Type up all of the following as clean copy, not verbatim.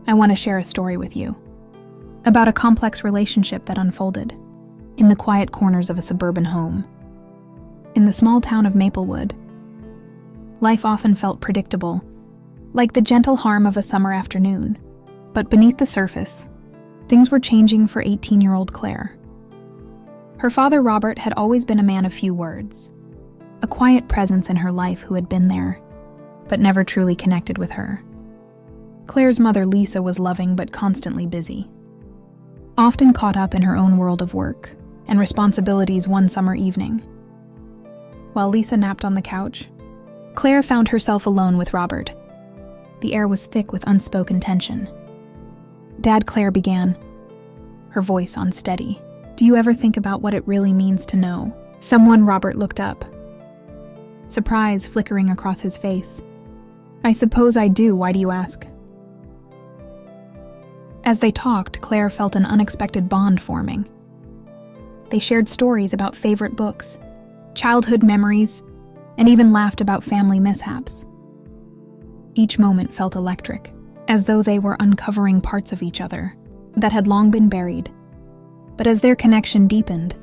I want to share a story with you about a complex relationship that unfolded in the quiet corners of a suburban home. In the small town of Maplewood, life often felt predictable, like the gentle harm of a summer afternoon. But beneath the surface, things were changing for 18-year-old Claire. Her father, Robert, had always been a man of few words, a quiet presence in her life who had been there, but never truly connected with her. Claire's mother, Lisa, was loving but constantly busy, often caught up in her own world of work and responsibilities. One summer evening, while Lisa napped on the couch, Claire found herself alone with Robert. The air was thick with unspoken tension. "Dad," Claire began, her voice unsteady. "Do you ever think about what it really means to know someone?" Robert looked up, surprise flickering across his face. "I suppose I do. Why do you ask?" As they talked, Claire felt an unexpected bond forming. They shared stories about favorite books, childhood memories, and even laughed about family mishaps. Each moment felt electric, as though they were uncovering parts of each other that had long been buried. But as their connection deepened,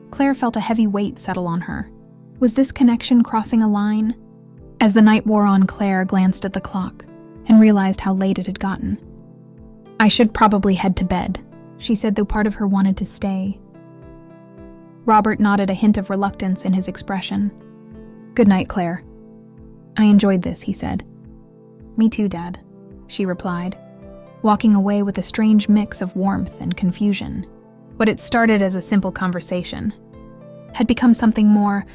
Claire felt a heavy weight settle on her. Was this connection crossing a line? As the night wore on, Claire glanced at the clock and realized how late it had gotten. "I should probably head to bed," she said, though part of her wanted to stay. Robert nodded, a hint of reluctance in his expression. "Good night, Claire." "I enjoyed this," he said. "Me too, Dad," she replied, walking away with a strange mix of warmth and confusion. What had started as a simple conversation had become something more,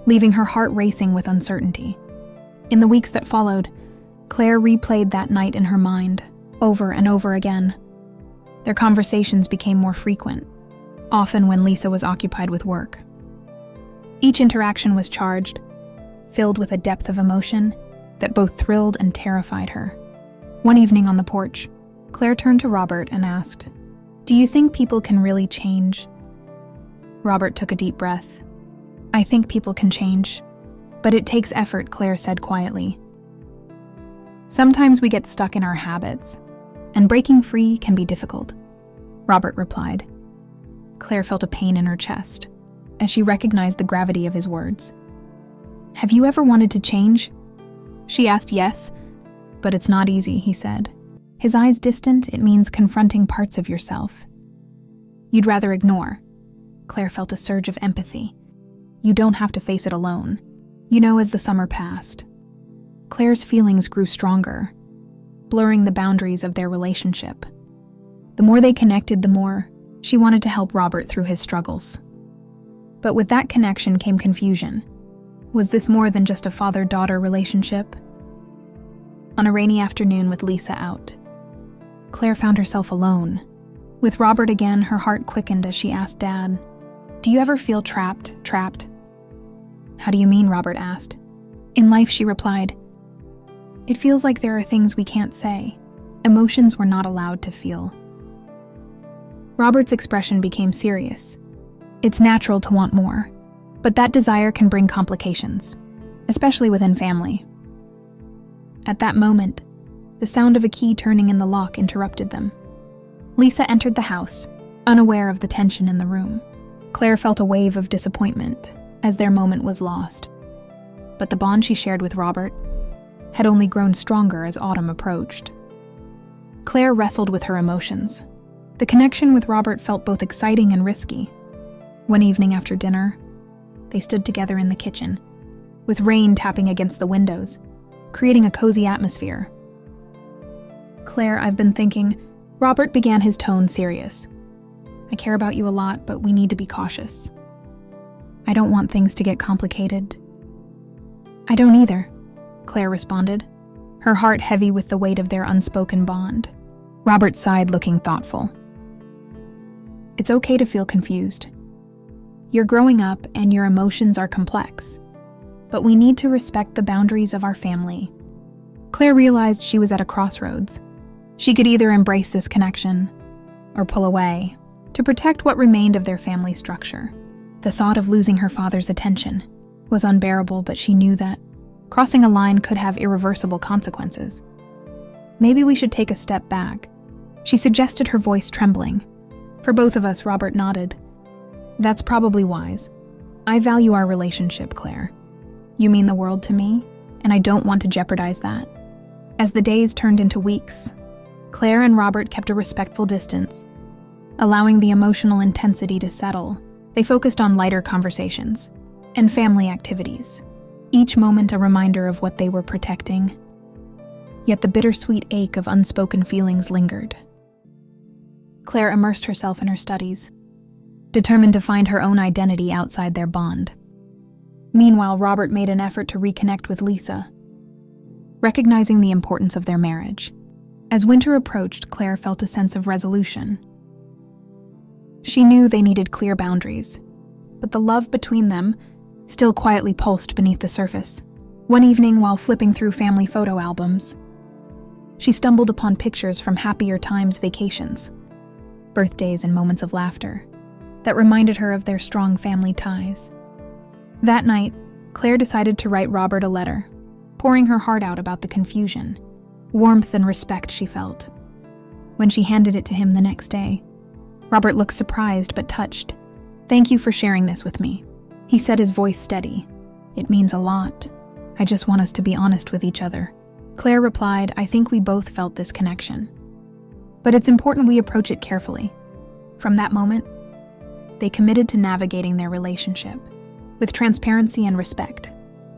leaving her heart racing with uncertainty. In the weeks that followed, Claire replayed that night in her mind, over and over again. Their conversations became more frequent, often when Lisa was occupied with work. Each interaction was charged, filled with a depth of emotion that both thrilled and terrified her. One evening on the porch, Claire turned to Robert and asked, "Do you think people can really change?" Robert took a deep breath. "I think people can change, but it takes effort," Claire said quietly. "Sometimes we get stuck in our habits, and breaking free can be difficult," Robert replied. Claire felt a pain in her chest as she recognized the gravity of his words. "Have you ever wanted to change?" She asked. "Yes, but it's not easy," he said. His eyes distant. "It means confronting parts of yourself you'd rather ignore." Claire felt a surge of empathy. "You don't have to face it alone." As the summer passed, Claire's feelings grew stronger, blurring the boundaries of their relationship. The more they connected, the more she wanted to help Robert through his struggles. But with that connection came confusion. Was this more than just a father-daughter relationship? On a rainy afternoon with Lisa out, Claire found herself alone. With Robert again, her heart quickened as she asked Dad, "Do you ever feel trapped?" "How do you mean?" Robert asked. "In life," she replied. "It feels like there are things we can't say, emotions we're not allowed to feel." Robert's expression became serious. It's natural to want more, but that desire can bring complications, especially within family. At that moment, the sound of a key turning in the lock interrupted them. Lisa entered the house, unaware of the tension in the room. Claire felt a wave of disappointment as their moment was lost. But the bond she shared with Robert had only grown stronger as autumn approached. Claire wrestled with her emotions. The connection with Robert felt both exciting and risky. One evening after dinner, they stood together in the kitchen, with rain tapping against the windows, creating a cozy atmosphere. "Claire, I've been thinking," Robert began, his tone serious. "I care about you a lot, but we need to be cautious. I don't want things to get complicated." "I don't either," Claire responded, her heart heavy with the weight of their unspoken bond. Robert sighed, looking thoughtful. "It's okay to feel confused. You're growing up and your emotions are complex, but we need to respect the boundaries of our family." Claire realized she was at a crossroads. She could either embrace this connection or pull away to protect what remained of their family structure. The thought of losing her father's attention was unbearable, but she knew that crossing a line could have irreversible consequences. Maybe we should take a step back, she suggested, her voice trembling. For both of us, Robert nodded. That's probably wise. I value our relationship, Claire. You mean the world to me, and I don't want to jeopardize that. As the days turned into weeks, Claire and Robert kept a respectful distance. Allowing the emotional intensity to settle, they focused on lighter conversations and family activities, each moment a reminder of what they were protecting. Yet the bittersweet ache of unspoken feelings lingered. Claire immersed herself in her studies, determined to find her own identity outside their bond. Meanwhile, Robert made an effort to reconnect with Lisa, recognizing the importance of their marriage. As winter approached, Claire felt a sense of resolution. She knew they needed clear boundaries, but the love between them still quietly pulsed beneath the surface. One evening, while flipping through family photo albums, she stumbled upon pictures from happier times, vacations, birthdays, and moments of laughter that reminded her of their strong family ties. That night, Claire decided to write Robert a letter, pouring her heart out about the confusion, warmth, and respect she felt. When she handed it to him the next day, Robert looked surprised but touched. "Thank you for sharing this with me," he said, his voice steady. "It means a lot. I just want us to be honest with each other." Claire replied, "I think we both felt this connection, but it's important we approach it carefully." From that moment, they committed to navigating their relationship with transparency and respect.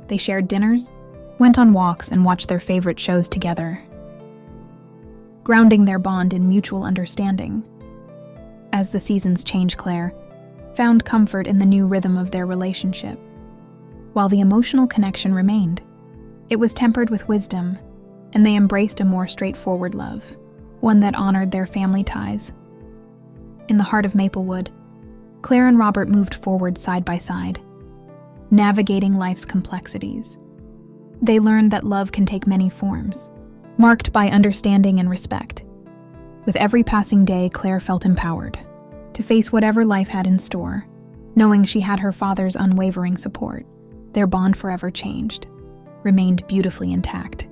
They shared dinners, went on walks, and watched their favorite shows together, grounding their bond in mutual understanding. As the seasons changed, Claire found comfort in the new rhythm of their relationship. While the emotional connection remained, it was tempered with wisdom, and they embraced a more straightforward love, one that honored their family ties. In the heart of Maplewood, Claire and Robert moved forward side by side, navigating life's complexities. They learned that love can take many forms, marked by understanding and respect. With every passing day, Claire felt empowered to face whatever life had in store, knowing she had her father's unwavering support. Their bond, forever changed, remained beautifully intact.